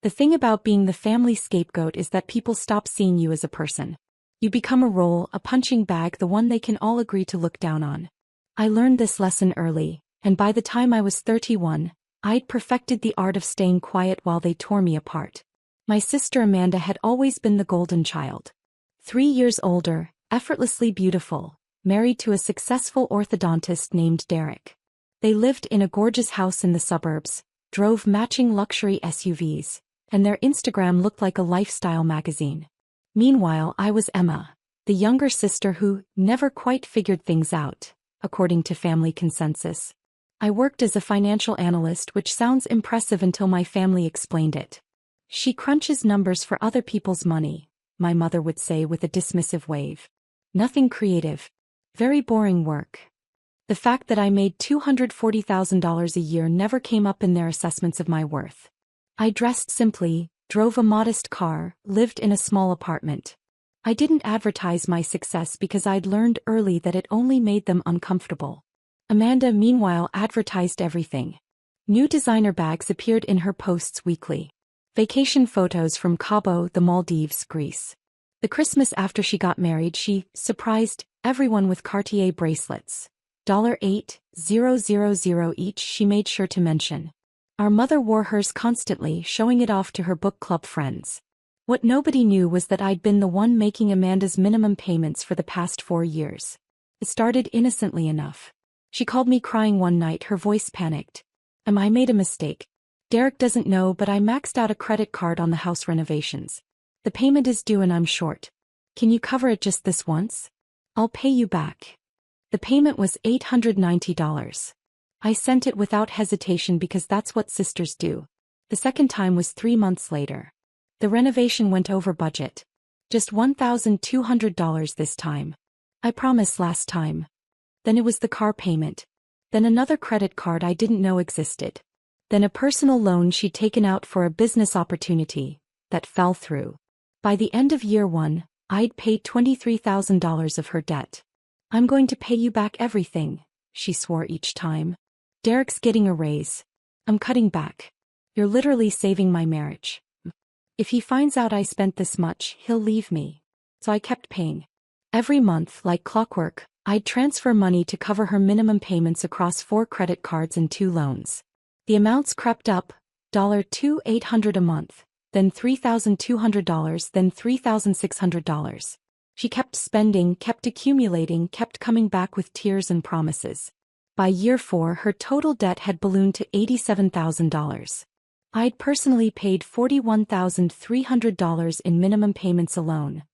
The thing about being the family scapegoat is that people stop seeing you as a person. You become a role, a punching bag, the one they can all agree to look down on. I learned this lesson early, and by the time I was 31, I'd perfected the art of staying quiet while they tore me apart. My sister Amanda had always been the golden child. 3 years older, effortlessly beautiful, married to a successful orthodontist named Derek. They lived in a gorgeous house in the suburbs, drove matching luxury SUVs, and their Instagram looked like a lifestyle magazine. Meanwhile, I was Emma, the younger sister who never quite figured things out, according to family consensus. I worked as a financial analyst, which sounds impressive until my family explained it. She crunches numbers for other people's money, my mother would say with a dismissive wave. Nothing creative. Very boring work. The fact that I made $240,000 a year never came up in their assessments of my worth. I dressed simply, drove a modest car, lived in a small apartment. I didn't advertise my success because I'd learned early that it only made them uncomfortable. Amanda, meanwhile, advertised everything. New designer bags appeared in her posts weekly. Vacation photos from Cabo, the Maldives, Greece. The Christmas after she got married, she surprised everyone with Cartier bracelets. $8,000 each, she made sure to mention. Our mother wore hers constantly, showing it off to her book club friends. What nobody knew was that I'd been the one making Amanda's minimum payments for the past 4 years. It started innocently enough. She called me crying one night, her voice panicked. I made a mistake. Derek doesn't know, but I maxed out a credit card on the house renovations. The payment is due and I'm short. Can you cover it just this once? I'll pay you back. The payment was $890. I sent it without hesitation because that's what sisters do. The second time was 3 months later. The renovation went over budget. Just $1,200 this time. I promised last time. Then it was the car payment. Then another credit card I didn't know existed. Then a personal loan she'd taken out for a business opportunity that fell through. By the end of year 1, I'd paid $23,000 of her debt. I'm going to pay you back everything, she swore each time. Derek's getting a raise. I'm cutting back. You're literally saving my marriage. If he finds out I spent this much, he'll leave me. So I kept paying. Every month, like clockwork, I'd transfer money to cover her minimum payments across 4 credit cards and 2 loans. The amounts crept up, $2,800 a month, then $3,200, then $3,600. She kept spending, kept accumulating, kept coming back with tears and promises. By year 4, her total debt had ballooned to $87,000. I'd personally paid $41,300 in minimum payments alone.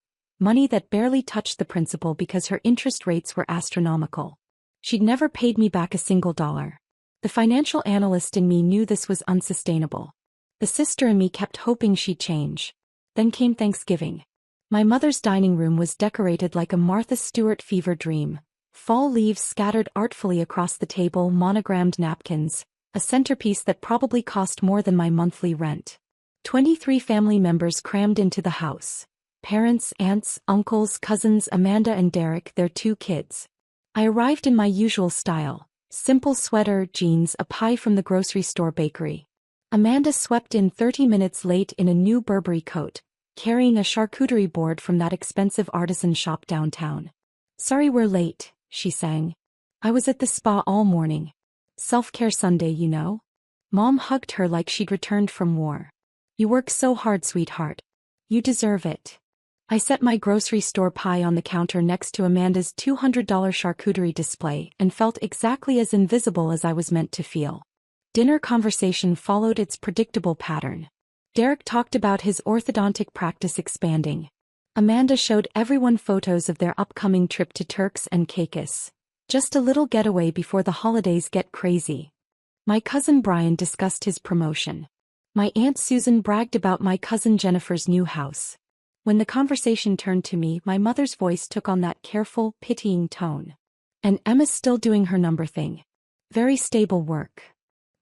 Money that barely touched the principal because her interest rates were astronomical. She'd never paid me back a single dollar. The financial analyst in me knew this was unsustainable. The sister in me kept hoping she'd change. Then came Thanksgiving. My mother's dining room was decorated like a Martha Stewart fever dream. Fall leaves scattered artfully across the table, monogrammed napkins, a centerpiece that probably cost more than my monthly rent. 23 family members crammed into the house. Parents, aunts, uncles, cousins, Amanda and Derek, their 2 kids. I arrived in my usual style. Simple sweater, jeans, a pie from the grocery store bakery. Amanda swept in 30 minutes late in a new Burberry coat, carrying a charcuterie board from that expensive artisan shop downtown. Sorry we're late, she sang. I was at the spa all morning. Self-care Sunday, you know. Mom hugged her like she'd returned from war. You work so hard, sweetheart. You deserve it. I set my grocery store pie on the counter next to Amanda's $200 charcuterie display and felt exactly as invisible as I was meant to feel. Dinner conversation followed its predictable pattern. Derek talked about his orthodontic practice expanding. Amanda showed everyone photos of their upcoming trip to Turks and Caicos. Just a little getaway before the holidays get crazy. My cousin Brian discussed his promotion. My Aunt Susan bragged about my cousin Jennifer's new house. When the conversation turned to me, my mother's voice took on that careful, pitying tone. And Emma's still doing her number thing. Very stable work.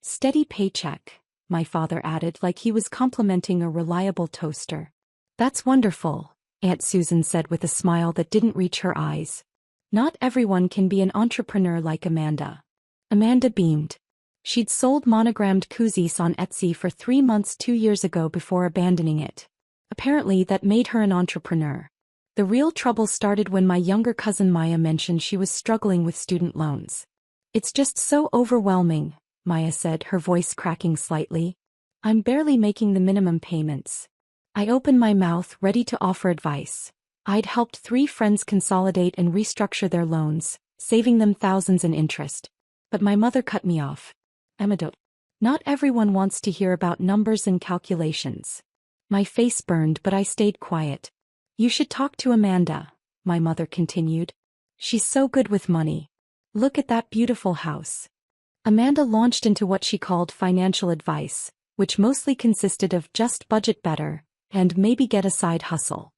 Steady paycheck, my father added like he was complimenting a reliable toaster. That's wonderful, Aunt Susan said with a smile that didn't reach her eyes. Not everyone can be an entrepreneur like Amanda. Amanda beamed. She'd sold monogrammed koozies on Etsy for 3 months 2 years ago before abandoning it. Apparently that made her an entrepreneur. The real trouble started when my younger cousin Maya mentioned she was struggling with student loans. It's just so overwhelming, Maya said, her voice cracking slightly. I'm barely making the minimum payments. I opened my mouth, ready to offer advice. I'd helped 3 friends consolidate and restructure their loans, saving them thousands in interest. But my mother cut me off. Emma, not everyone wants to hear about numbers and calculations. My face burned, but I stayed quiet. You should talk to Amanda, my mother continued. She's so good with money. Look at that beautiful house. Amanda launched into what she called financial advice, which mostly consisted of just budget better, and maybe get a side hustle.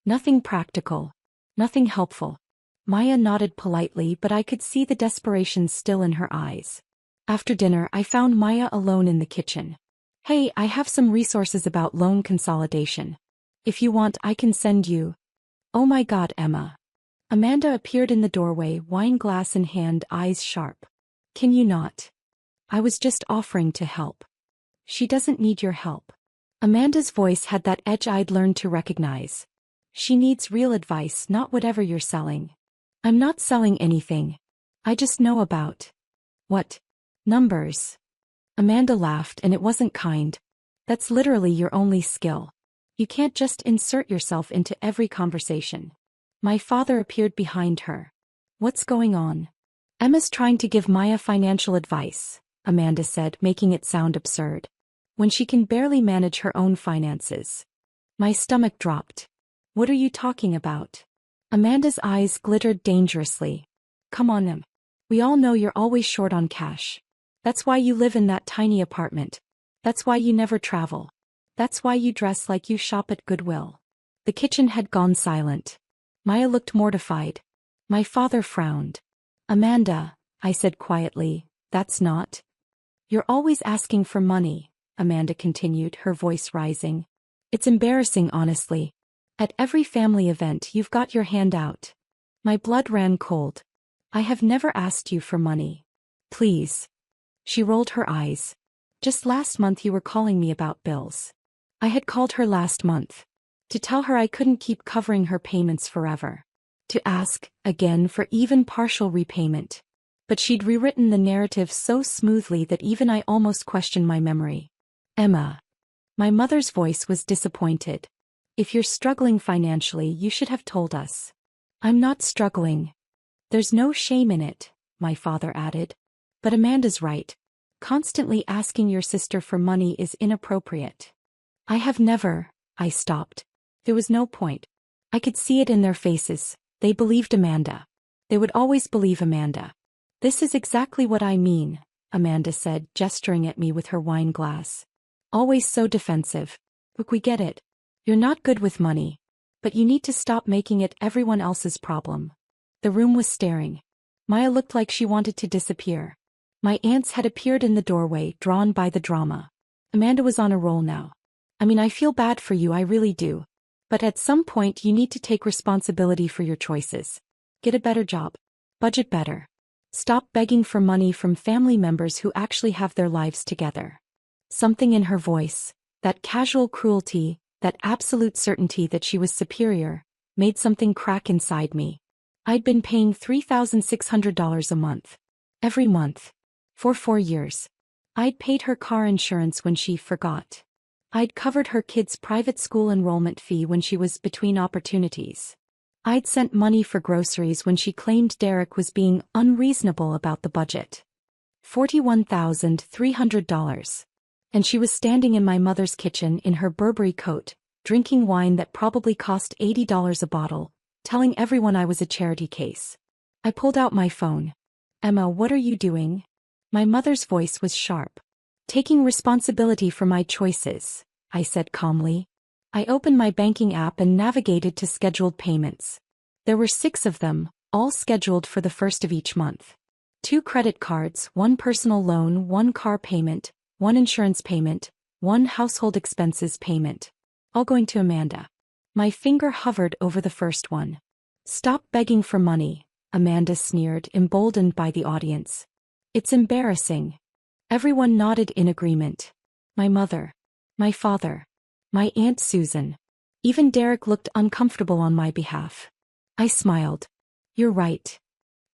Nothing practical. Nothing helpful. Maya nodded politely, but I could see the desperation still in her eyes. After dinner, I found Maya alone in the kitchen. Hey, I have some resources about loan consolidation. If you want, I can send you. Oh my God, Emma. Amanda appeared in the doorway, wine glass in hand, eyes sharp. Can you not? I was just offering to help. She doesn't need your help. Amanda's voice had that edge I'd learned to recognize. She needs real advice, not whatever you're selling. I'm not selling anything. I just know about. What? Numbers. Amanda laughed, and it wasn't kind. That's literally your only skill. You can't just insert yourself into every conversation. My father appeared behind her. What's going on? Emma's trying to give Maya financial advice, Amanda said, making it sound absurd. When she can barely manage her own finances. My stomach dropped. What are you talking about? Amanda's eyes glittered dangerously. Come on, Em. We all know you're always short on cash. That's why you live in that tiny apartment. That's why you never travel. That's why you dress like you shop at Goodwill. The kitchen had gone silent. Maya looked mortified. My father frowned. Amanda, I said quietly, that's not. You're always asking for money, Amanda continued, her voice rising. It's embarrassing, honestly. At every family event you've got your hand out. My blood ran cold. I have never asked you for money. Please. She rolled her eyes. Just last month you were calling me about bills. I had called her last month. To tell her I couldn't keep covering her payments forever. To ask, again, for even partial repayment. But she'd rewritten the narrative so smoothly that even I almost questioned my memory. Emma. My mother's voice was disappointed. If you're struggling financially, you should have told us. I'm not struggling. There's no shame in it, my father added. But Amanda's right. Constantly asking your sister for money is inappropriate. I have never. I stopped. There was no point. I could see it in their faces. They believed Amanda. They would always believe Amanda. This is exactly what I mean, Amanda said, gesturing at me with her wine glass. Always so defensive. Look, we get it. You're not good with money. But you need to stop making it everyone else's problem. The room was staring. Maya looked like she wanted to disappear. My aunts had appeared in the doorway, drawn by the drama. Amanda was on a roll now. I feel bad for you, I really do. But at some point you need to take responsibility for your choices. Get a better job. Budget better. Stop begging for money from family members who actually have their lives together. Something in her voice, that casual cruelty, that absolute certainty that she was superior, made something crack inside me. I'd been paying $3,600 a month. Every month. For 4 years. I'd paid her car insurance when she forgot. I'd covered her kids' private school enrollment fee when she was between opportunities. I'd sent money for groceries when she claimed Derek was being unreasonable about the budget. $41,300. And she was standing in my mother's kitchen in her Burberry coat, drinking wine that probably cost $80 a bottle, telling everyone I was a charity case. I pulled out my phone. Emma, what are you doing? My mother's voice was sharp. Taking responsibility for my choices, I said calmly. I opened my banking app and navigated to scheduled payments. There were 6 of them, all scheduled for the first of each month. 2 credit cards, 1 personal loan, 1 car payment, 1 insurance payment, 1 household expenses payment. All going to Amanda. My finger hovered over the first one. Stop begging for money, Amanda sneered, emboldened by the audience. It's embarrassing. Everyone nodded in agreement. My mother. My father. My Aunt Susan. Even Derek looked uncomfortable on my behalf. I smiled. You're right.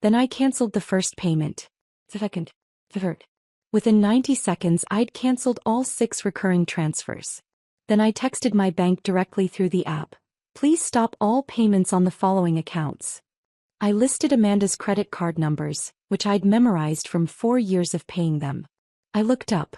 Then I canceled the first payment. Second. Third. Within 90 seconds I'd canceled all 6 recurring transfers. Then I texted my bank directly through the app. Please stop all payments on the following accounts. I listed Amanda's credit card numbers, which I'd memorized from 4 years of paying them. I looked up.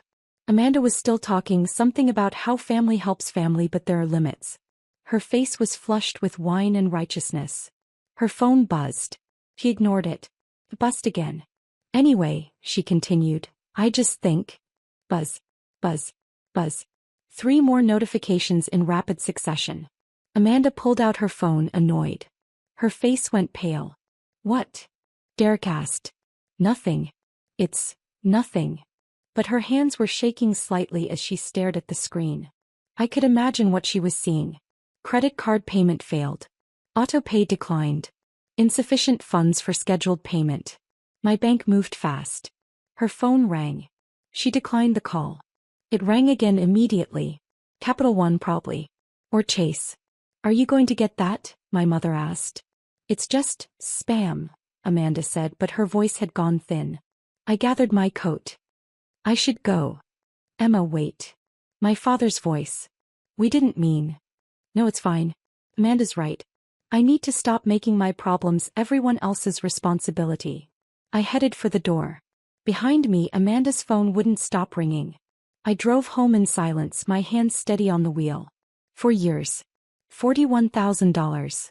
Amanda was still talking something about how family helps family but there are limits. Her face was flushed with wine and righteousness. Her phone buzzed. She ignored it. It buzzed again. Anyway, she continued, I just think. Buzz. Buzz. Buzz. 3 more notifications in rapid succession. Amanda pulled out her phone, annoyed. Her face went pale. What? Derek asked. Nothing. It's nothing. But her hands were shaking slightly as she stared at the screen. I could imagine what she was seeing. Credit card payment failed. Autopay declined. Insufficient funds for scheduled payment. My bank moved fast. Her phone rang. She declined the call. It rang again immediately. Capital One probably. Or Chase. Are you going to get that? My mother asked. It's just spam, Amanda said, but her voice had gone thin. I gathered my coat. I should go. Emma, wait. My father's voice. We didn't mean. No, it's fine. Amanda's right. I need to stop making my problems everyone else's responsibility. I headed for the door. Behind me, Amanda's phone wouldn't stop ringing. I drove home in silence, my hands steady on the wheel. For years. $41,000.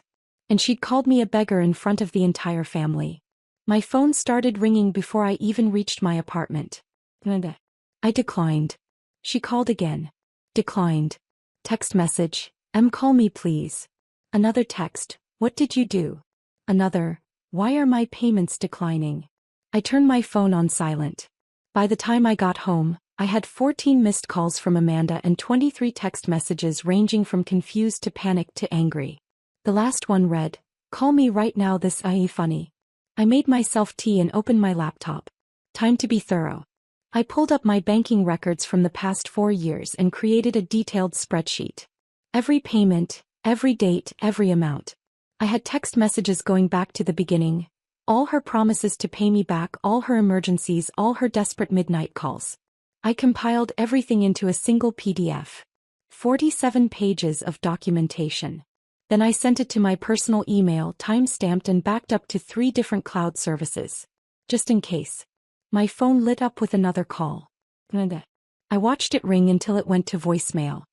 And she'd called me a beggar in front of the entire family. My phone started ringing before I even reached my apartment. I declined. She called again. Declined. Text message. Call me please. Another text. What did you do? Another. Why are my payments declining? I turned my phone on silent. By the time I got home, I had 14 missed calls from Amanda and 23 text messages ranging from confused to panicked to angry. The last one read, "Call me right now, this ain't funny." I made myself tea and opened my laptop. Time to be thorough. I pulled up my banking records from the past 4 years and created a detailed spreadsheet. Every payment, every date, every amount. I had text messages going back to the beginning. All her promises to pay me back, all her emergencies, all her desperate midnight calls. I compiled everything into a single PDF. 47 pages of documentation. Then I sent it to my personal email, time-stamped and backed up to 3 different cloud services. Just in case. My phone lit up with another call. I watched it ring until it went to voicemail.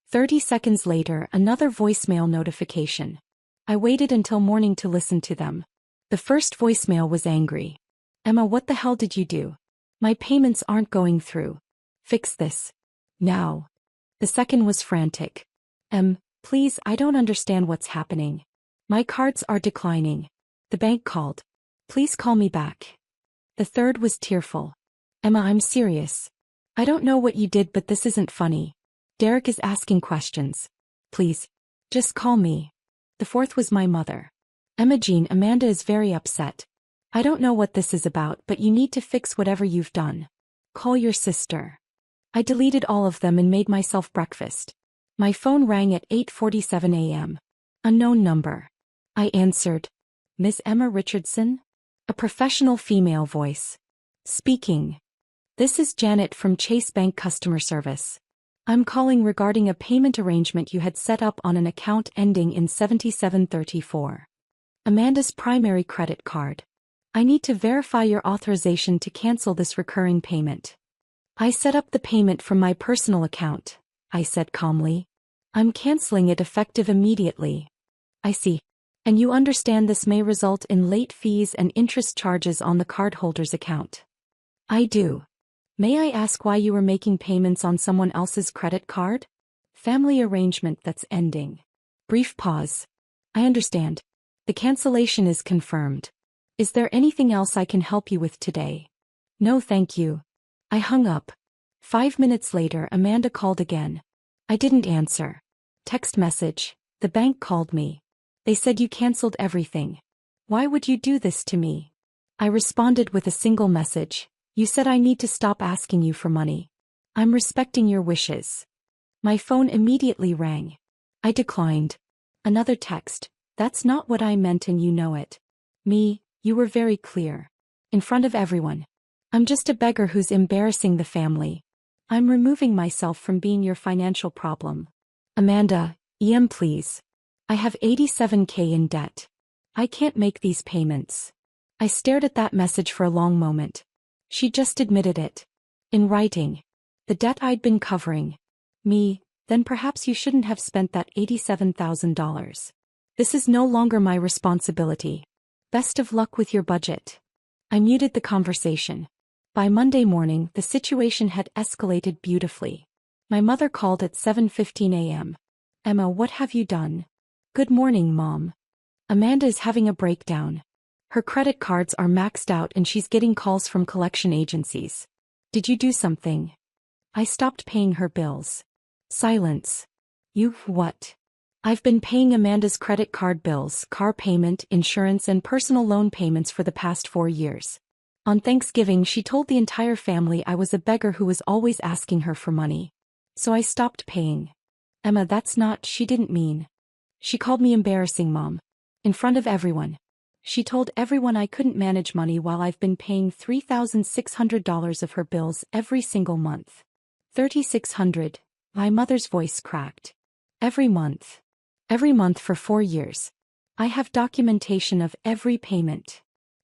30 seconds later, another voicemail notification. I waited until morning to listen to them. The first voicemail was angry. Emma, what the hell did you do? My payments aren't going through. Fix this. Now. The second was frantic. Please, I don't understand what's happening. My cards are declining. The bank called. Please call me back. The third was tearful. Emma, I'm serious. I don't know what you did, but this isn't funny. Derek is asking questions. Please. Just call me. The fourth was my mother. Emma Jean, Amanda is very upset. I don't know what this is about, but you need to fix whatever you've done. Call your sister. I deleted all of them and made myself breakfast. My phone rang at 8:47 a.m. Unknown number. I answered. Miss Emma Richardson? A professional female voice. Speaking. This is Janet from Chase Bank Customer Service. I'm calling regarding a payment arrangement you had set up on an account ending in 7734. Amanda's primary credit card. I need to verify your authorization to cancel this recurring payment. I set up the payment from my personal account, I said calmly. I'm canceling it effective immediately. I see. And you understand this may result in late fees and interest charges on the cardholder's account. I do. May I ask why you were making payments on someone else's credit card? Family arrangement that's ending. Brief pause. I understand. The cancellation is confirmed. Is there anything else I can help you with today? No, thank you. I hung up. 5 minutes later, Amanda called again. I didn't answer. Text message. The bank called me. They said you canceled everything. Why would you do this to me? I responded with a single message. You said I need to stop asking you for money. I'm respecting your wishes. My phone immediately rang. I declined. Another text. That's not what I meant and you know it. Me, you were very clear. In front of everyone. I'm just a beggar who's embarrassing the family. I'm removing myself from being your financial problem. Amanda, please. I have $87K in debt. I can't make these payments. I stared at that message for a long moment. She just admitted it. In writing. The debt I'd been covering. Me, then perhaps you shouldn't have spent that $87,000. This is no longer my responsibility. Best of luck with your budget. I muted the conversation. By Monday morning, the situation had escalated beautifully. My mother called at 7:15 a.m. Emma, what have you done? Good morning, Mom. Amanda is having a breakdown. Her credit cards are maxed out and she's getting calls from collection agencies. Did you do something? I stopped paying her bills. Silence. You, what? I've been paying Amanda's credit card bills, car payment, insurance and personal loan payments for the past 4 years. On Thanksgiving she told the entire family I was a beggar who was always asking her for money. So I stopped paying. Emma, that's not, she didn't mean. She called me embarrassing, Mom. In front of everyone. She told everyone I couldn't manage money while I've been paying $3,600 of her bills every single month. $3,600. My mother's voice cracked. Every month. Every month for 4 years. I have documentation of every payment.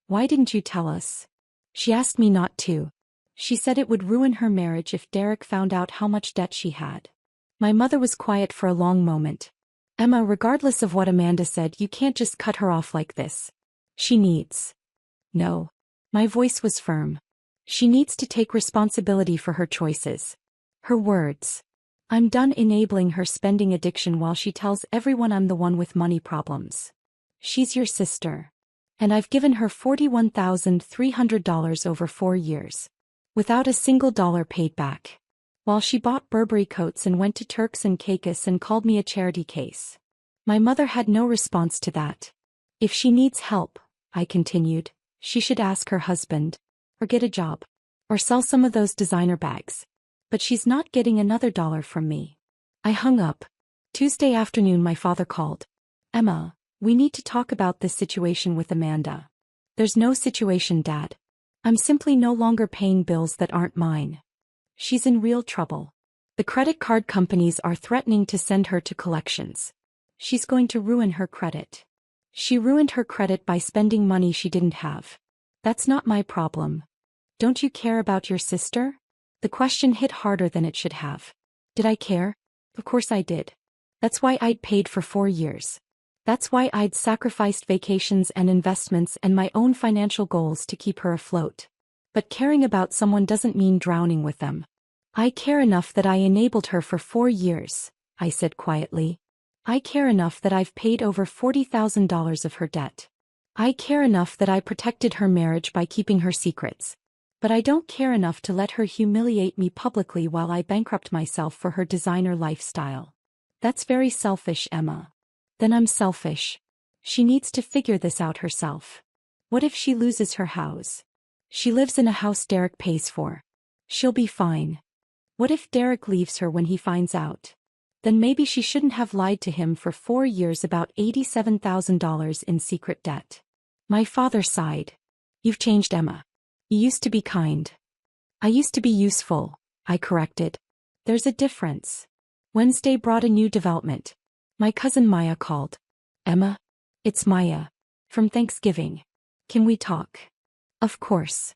Why didn't you tell us? She asked me not to. She said it would ruin her marriage if Derek found out how much debt she had. My mother was quiet for a long moment. Emma, regardless of what Amanda said, you can't just cut her off like this. She needs. No. My voice was firm. She needs to take responsibility for her choices. Her words. I'm done enabling her spending addiction while she tells everyone I'm the one with money problems. She's your sister. And I've given her $41,300 over 4 years. Without a single dollar paid back. While she bought Burberry coats and went to Turks and Caicos and called me a charity case. My mother had no response to that. If she needs help, I continued, she should ask her husband. Or get a job. Or sell some of those designer bags. But she's not getting another dollar from me. I hung up. Tuesday afternoon my father called. Emma, we need to talk about this situation with Amanda. There's no situation, Dad. I'm simply no longer paying bills that aren't mine. She's in real trouble. The credit card companies are threatening to send her to collections. She's going to ruin her credit. She ruined her credit by spending money she didn't have. That's not my problem. Don't you care about your sister? The question hit harder than it should have. Did I care? Of course I did. That's why I'd paid for 4 years. That's why I'd sacrificed vacations and investments and my own financial goals to keep her afloat. But caring about someone doesn't mean drowning with them. I care enough that I enabled her for 4 years, I said quietly. I care enough that I've paid over $40,000 of her debt. I care enough that I protected her marriage by keeping her secrets. But I don't care enough to let her humiliate me publicly while I bankrupt myself for her designer lifestyle. That's very selfish, Emma. Then I'm selfish. She needs to figure this out herself. What if she loses her house? She lives in a house Derek pays for. She'll be fine. What if Derek leaves her when he finds out? Then maybe she shouldn't have lied to him for 4 years about $87,000 in secret debt. My father sighed. You've changed, Emma. You used to be kind. I used to be useful, I corrected. There's a difference. Wednesday brought a new development. My cousin Maya called. Emma? It's Maya. From Thanksgiving. Can we talk? Of course.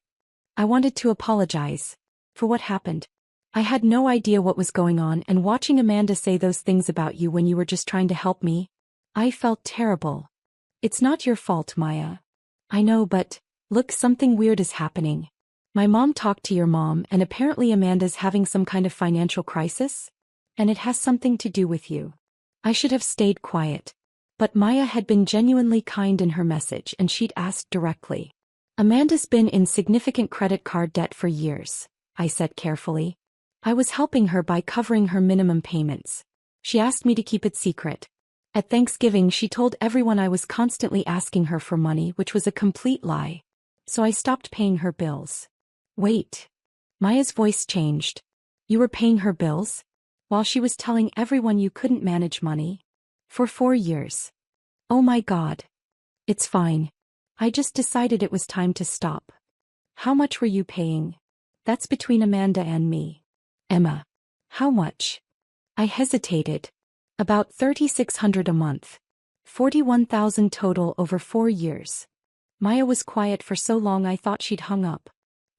I wanted to apologize. For what happened. I had no idea what was going on, and watching Amanda say those things about you when you were just trying to help me. I felt terrible. It's not your fault, Maya. I know, but... Look, something weird is happening. My mom talked to your mom and apparently Amanda's having some kind of financial crisis? And it has something to do with you. I should have stayed quiet. But Maya had been genuinely kind in her message and she'd asked directly. Amanda's been in significant credit card debt for years, I said carefully. I was helping her by covering her minimum payments. She asked me to keep it secret. At Thanksgiving she told everyone I was constantly asking her for money, which was a complete lie. So I stopped paying her bills. Wait. Maya's voice changed. You were paying her bills? While she was telling everyone you couldn't manage money? For 4 years. Oh my God. It's fine. I just decided it was time to stop. How much were you paying? That's between Amanda and me. Emma. How much? I hesitated. About $3,600 a month. 41,000 total over 4 years. Maya was quiet for so long I thought she'd hung up.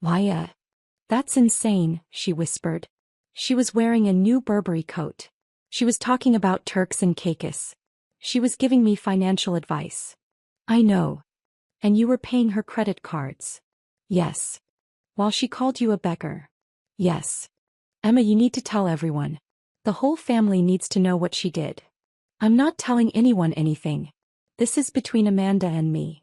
Maya. That's insane, she whispered. She was wearing a new Burberry coat. She was talking about Turks and Caicos. She was giving me financial advice. I know. And you were paying her credit cards. Yes. While she called you a beggar. Yes. Emma, you need to tell everyone. The whole family needs to know what she did. I'm not telling anyone anything. This is between Amanda and me.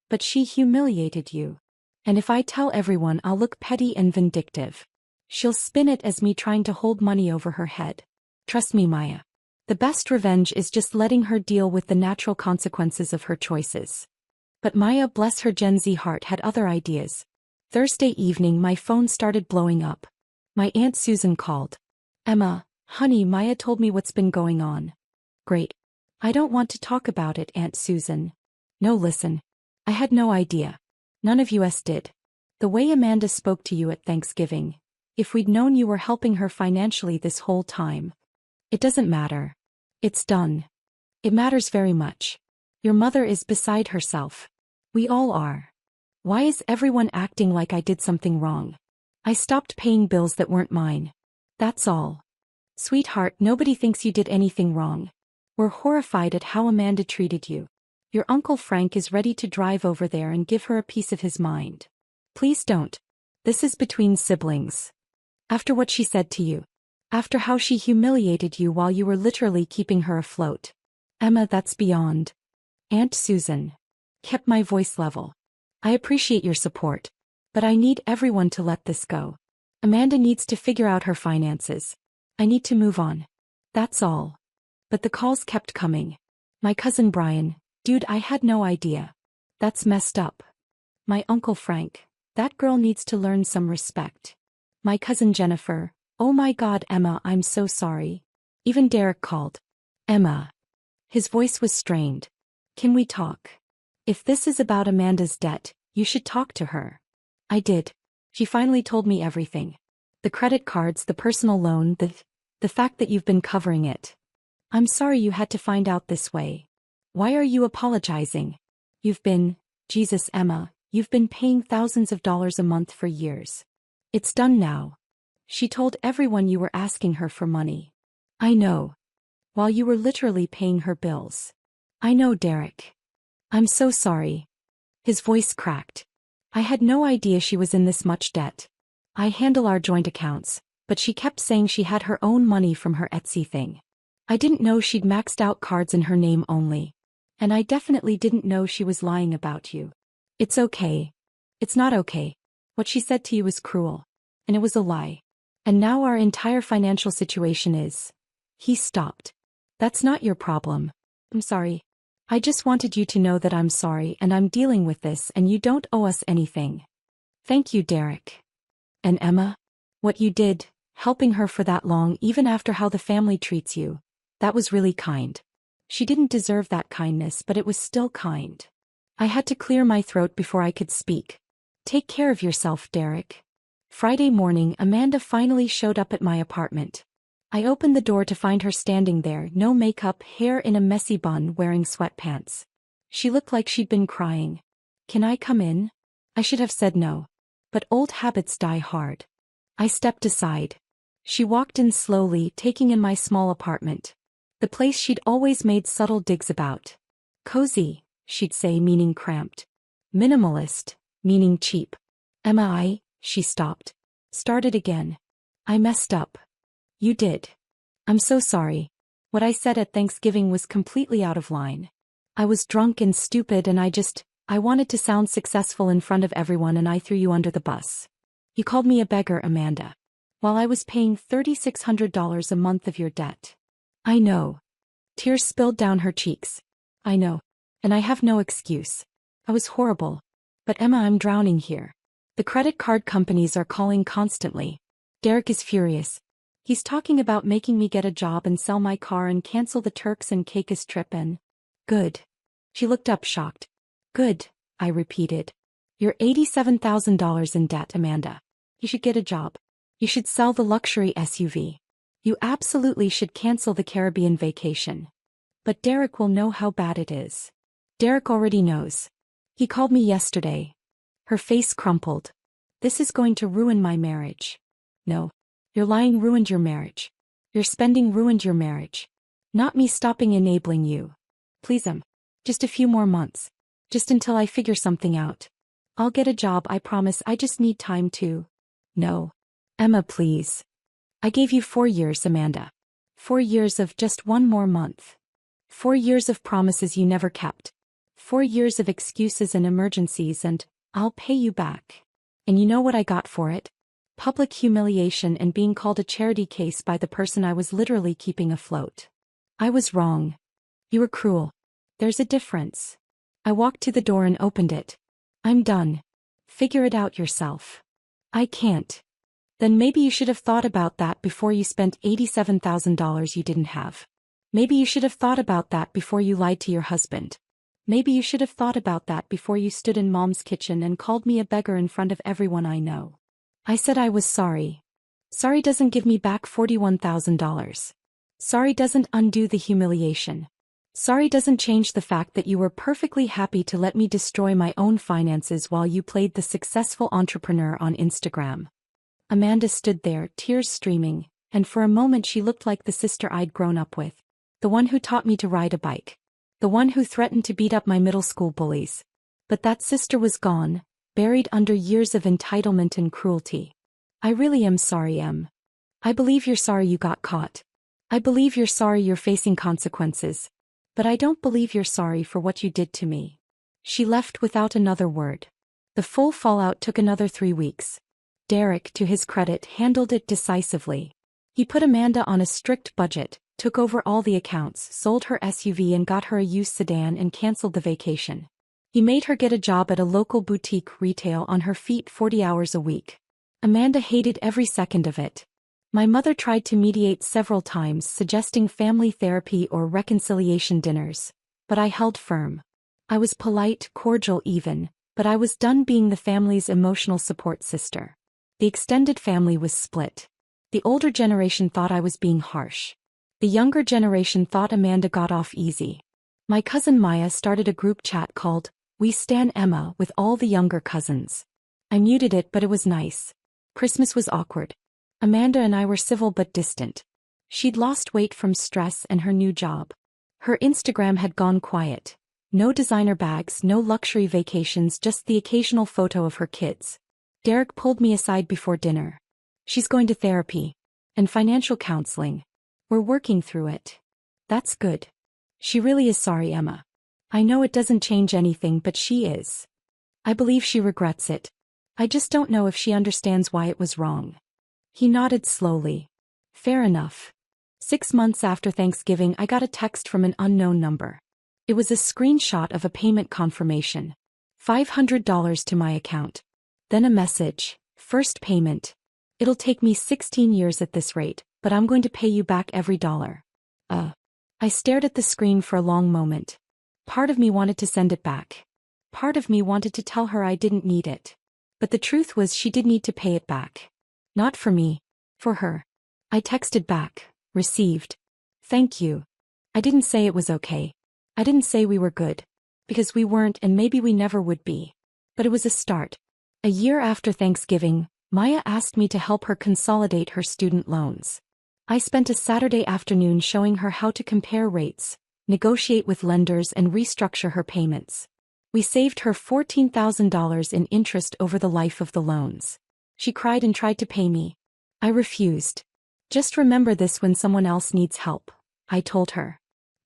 But she humiliated you. And if I tell everyone, I'll look petty and vindictive. She'll spin it as me trying to hold money over her head. Trust me, Maya. The best revenge is just letting her deal with the natural consequences of her choices. But Maya, bless her Gen Z heart, had other ideas. Thursday evening my phone started blowing up. My Aunt Susan called. Emma, honey, Maya told me what's been going on. Great. I don't want to talk about it, Aunt Susan. No, listen. I had no idea. None of us did. The way Amanda spoke to you at Thanksgiving. If we'd known you were helping her financially this whole time. It doesn't matter. It's done. It matters very much. Your mother is beside herself. We all are. Why is everyone acting like I did something wrong? I stopped paying bills that weren't mine. That's all. Sweetheart, nobody thinks you did anything wrong. We're horrified at how Amanda treated you. Your Uncle Frank is ready to drive over there and give her a piece of his mind. Please don't. This is between siblings. After what she said to you. After how she humiliated you while you were literally keeping her afloat. Emma, that's beyond. Aunt Susan. Kept my voice level. I appreciate your support. But I need everyone to let this go. Amanda needs to figure out her finances. I need to move on. That's all. But the calls kept coming. My cousin Brian, dude, I had no idea. That's messed up. My Uncle Frank, that girl needs to learn some respect. My cousin Jennifer, oh my God, Emma, I'm so sorry. Even Derek called. Emma. His voice was strained. Can we talk? If this is about Amanda's debt, you should talk to her. I did. She finally told me everything. The credit cards, the personal loan, the fact that you've been covering it. I'm sorry you had to find out this way. Why are you apologizing? You've been, Jesus, Emma, you've been paying thousands of dollars a month for years. It's done now. She told everyone you were asking her for money. I know. While you were literally paying her bills. I know, Derek. I'm so sorry. His voice cracked. I had no idea she was in this much debt. I handle our joint accounts, but she kept saying she had her own money from her Etsy thing. I didn't know she'd maxed out cards in her name only. And I definitely didn't know she was lying about you. It's okay. It's not okay. What she said to you was cruel. And it was a lie. And now our entire financial situation is. He stopped. That's not your problem. I'm sorry. I just wanted you to know that I'm sorry and I'm dealing with this and you don't owe us anything. Thank you, Derek. And Emma? What you did, helping her for that long even after how the family treats you, that was really kind. She didn't deserve that kindness, but it was still kind. I had to clear my throat before I could speak. Take care of yourself, Derek. Friday morning, Amanda finally showed up at my apartment. I opened the door to find her standing there, no makeup, hair in a messy bun, wearing sweatpants. She looked like she'd been crying. Can I come in? I should have said no. But old habits die hard. I stepped aside. She walked in slowly, taking in my small apartment. The place she'd always made subtle digs about. Cozy, she'd say, meaning cramped. Minimalist, meaning cheap. Emma, she stopped. Started again. I messed up. You did. I'm so sorry. What I said at Thanksgiving was completely out of line. I was drunk and stupid and I wanted to sound successful in front of everyone and I threw you under the bus. You called me a beggar, Amanda. While I was paying $3,600 a month of your debt. I know. Tears spilled down her cheeks. I know. And I have no excuse. I was horrible. But Emma, I'm drowning here. The The credit card companies are calling constantly. Derek is furious. He's talking about making me get a job and sell my car and cancel the Turks and Caicos trip and... Good. She looked up shocked. Good, I repeated. You're $87,000 in debt, Amanda. You should get a job. You should sell the luxury SUV. You absolutely should cancel the Caribbean vacation. But Derek will know how bad it is. Derek already knows. He called me yesterday. Her face crumpled. This is going to ruin my marriage. No. Your lying ruined your marriage. Your spending ruined your marriage. Not me stopping enabling you. Please, just a few more months. Just until I figure something out. I'll get a job, I promise. I just need time to... No. Emma, please. I gave you 4 years, Amanda. 4 years of just one more month. 4 years of promises you never kept. 4 years of excuses and emergencies, and I'll pay you back. And you know what I got for it? Public humiliation and being called a charity case by the person I was literally keeping afloat. I was wrong. You were cruel. There's a difference. I walked to the door and opened it. I'm done. Figure it out yourself. I can't. Then maybe you should have thought about that before you spent $87,000 you didn't have. Maybe you should have thought about that before you lied to your husband. Maybe you should have thought about that before you stood in Mom's kitchen and called me a beggar in front of everyone I know. I said I was sorry. Sorry doesn't give me back $41,000. Sorry doesn't undo the humiliation. Sorry doesn't change the fact that you were perfectly happy to let me destroy my own finances while you played the successful entrepreneur on Instagram. Amanda stood there, tears streaming, and for a moment she looked like the sister I'd grown up with. The one who taught me to ride a bike. The one who threatened to beat up my middle school bullies. But that sister was gone, buried under years of entitlement and cruelty. I really am sorry, Em. I believe you're sorry you got caught. I believe you're sorry you're facing consequences. But I don't believe you're sorry for what you did to me. She left without another word. The full fallout took another 3 weeks. Derek, to his credit, handled it decisively. He put Amanda on a strict budget, took over all the accounts, sold her SUV and got her a used sedan and canceled the vacation. He made her get a job at a local boutique retail on her feet 40 hours a week. Amanda hated every second of it. My mother tried to mediate several times, suggesting family therapy or reconciliation dinners, but I held firm. I was polite, cordial even, but I was done being the family's emotional support sister. The extended family was split. The older generation thought I was being harsh. The younger generation thought Amanda got off easy. My cousin Maya started a group chat called We Stan Emma with all the younger cousins. I muted it, but it was nice. Christmas was awkward. Amanda and I were civil but distant. She'd lost weight from stress and her new job. Her Instagram had gone quiet. No designer bags, no luxury vacations, just the occasional photo of her kids. Derek pulled me aside before dinner. She's going to therapy. And financial counseling. We're working through it. That's good. She really is sorry, Emma. I know it doesn't change anything, but she is. I believe she regrets it. I just don't know if she understands why it was wrong. He nodded slowly. Fair enough. 6 months after Thanksgiving, I got a text from an unknown number. It was a screenshot of a payment confirmation. $500 to my account. Then a message. First payment. It'll take me 16 years at this rate, but I'm going to pay you back every dollar. I stared at the screen for a long moment. Part of me wanted to send it back. Part of me wanted to tell her I didn't need it. But the truth was she did need to pay it back. Not for me. For her. I texted back. Received. Thank you. I didn't say it was okay. I didn't say we were good. Because we weren't and maybe we never would be. But it was a start. A year after Thanksgiving, Maya asked me to help her consolidate her student loans. I spent a Saturday afternoon showing her how to compare rates, negotiate with lenders and restructure her payments. We saved her $14,000 in interest over the life of the loans. She cried and tried to pay me. I refused. Just remember this when someone else needs help, I told her.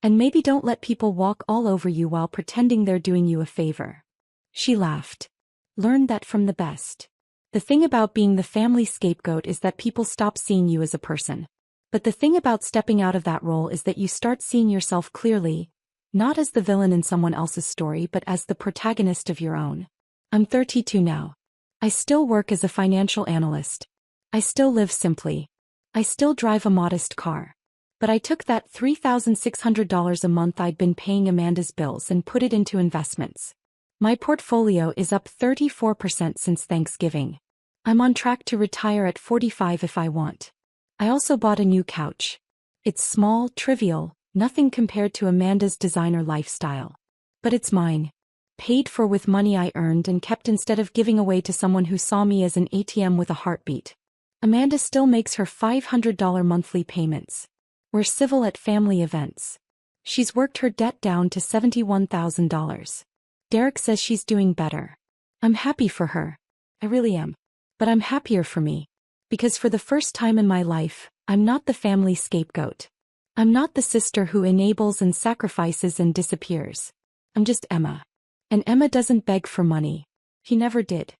And maybe don't let people walk all over you while pretending they're doing you a favor. She laughed. Learn that from the best. The thing about being the family scapegoat is that people stop seeing you as a person. But the thing about stepping out of that role is that you start seeing yourself clearly, not as the villain in someone else's story but as the protagonist of your own. I'm 32 now. I still work as a financial analyst. I still live simply. I still drive a modest car. But I took that $3,600 a month I'd been paying Amanda's bills and put it into investments. My portfolio is up 34% since Thanksgiving. I'm on track to retire at 45 if I want. I also bought a new couch. It's small, trivial, nothing compared to Amanda's designer lifestyle. But it's mine. Paid for with money I earned and kept instead of giving away to someone who saw me as an ATM with a heartbeat. Amanda still makes her $500 monthly payments. We're civil at family events. She's worked her debt down to $71,000. Derek says she's doing better. I'm happy for her. I really am. But I'm happier for me. Because for the first time in my life, I'm not the family scapegoat. I'm not the sister who enables and sacrifices and disappears. I'm just Emma. And Emma doesn't beg for money. He never did.